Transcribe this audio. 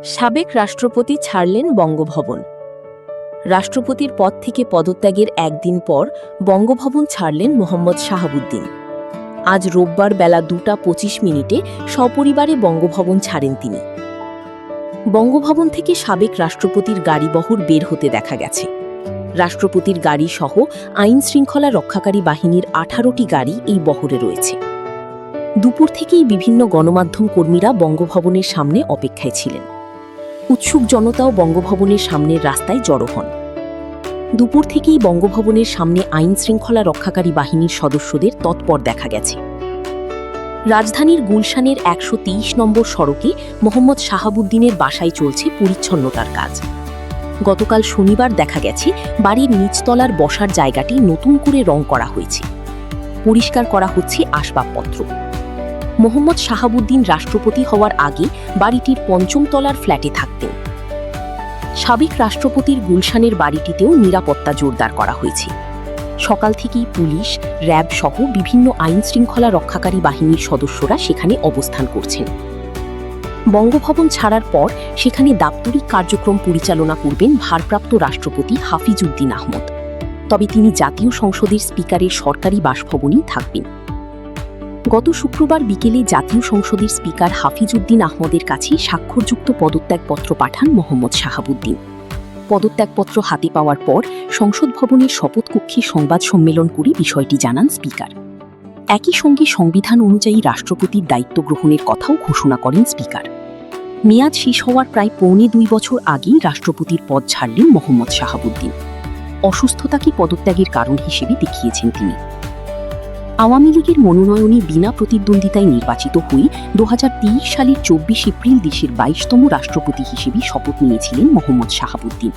সাবেক রাষ্ট্রপতি ছাড়লেন বঙ্গভবন। রাষ্ট্রপতির পদ থেকে পদত্যাগের একদিন পর বঙ্গভবন ছাড়লেন মোহাম্মদ শাহাবুদ্দিন। আজ রোববার বেলা 2:25 সপরিবারে বঙ্গভবন ছাড়েন তিনি। বঙ্গভবন থেকে সাবেক রাষ্ট্রপতির গাড়িবহর বের হতে দেখা গেছে। রাষ্ট্রপতির গাড়ি সহ আইন শৃঙ্খলা রক্ষাকারী বাহিনীর 18টি গাড়ি এই বহরে রয়েছে। দুপুর থেকেই বিভিন্ন গণমাধ্যম কর্মীরা বঙ্গভবনের সামনে অপেক্ষায় ছিলেন। উৎসুক জনতাও বঙ্গভবনের সামনের রাস্তায় জড়ো হন। দুপুর থেকেই বঙ্গভবনের সামনে আইন শৃঙ্খলা রক্ষাকারী বাহিনীর সদস্যদের তৎপর দেখা গেছে। রাজধানীর গুলশানের 123 নম্বর সড়কে মোহাম্মদ শাহাবুদ্দিনের বাসায় চলছে পরিচ্ছন্নতার কাজ। গতকাল শনিবার দেখা গেছে বাড়ির নিচতলার বসার জায়গাটি নতুন করে রং করা হয়েছে। পরিষ্কার করা হচ্ছে আসবাবপত্র। মোহাম্মদ শাহাবুদ্দিন রাষ্ট্রপতি হওয়ার আগে বাড়িটির 5ম তলার ফ্ল্যাটে থাকতেন। সাবেক রাষ্ট্রপতির গুলশানের বাড়িটিতেও নিরাপত্তা জোরদার করা হয়েছে। সকাল থেকেই পুলিশ, র্যাব সহ বিভিন্ন আইন শৃঙ্খলা রক্ষাকারী বাহিনীর সদস্যরা সেখানে অবস্থান করছেন। বঙ্গভবন ছাড়ার পর সেখানে দাপ্তরিক কার্যক্রম পরিচালনা করবেন ভারপ্রাপ্ত রাষ্ট্রপতি হাফিজ উদ্দিন আহমদ। তবে তিনি জাতীয় সংসদের স্পিকারের সরকারি বাসভবনেই থাকবেন। গত শুক্রবার বিকেলে জাতীয় সংসদের স্পিকার হাফিজ উদ্দিন আহমদের কাছে স্বাক্ষরযুক্ত পদত্যাগপত্র পাঠান মোহাম্মদ শাহাবুদ্দিন। পদত্যাগপত্র হাতে পাওয়ার পর সংসদ ভবনের শপথকক্ষে সংবাদ সম্মেলন করে বিষয়টি জানান স্পিকার। একই সঙ্গে সংবিধান অনুযায়ী রাষ্ট্রপতির দায়িত্ব গ্রহণের কথাও ঘোষণা করেন স্পিকার। মেয়াদ শেষ হওয়ার প্রায় 2.25 বছর আগেই রাষ্ট্রপতির পদ ছাড়লেন মোহাম্মদ শাহাবুদ্দিন। অসুস্থতাকে পদত্যাগের কারণ হিসেবে দেখিয়েছেন তিনি। আওয়ামী লীগের মনোনয়নে বিনা প্রতিদ্বন্দ্বিতায় নির্বাচিত হয়ে 2023 সালের 24 এপ্রিল দেশের 22তম রাষ্ট্রপতি হিসেবে শপথ নিয়েছিলেন মোহাম্মদ শাহাবুদ্দিন।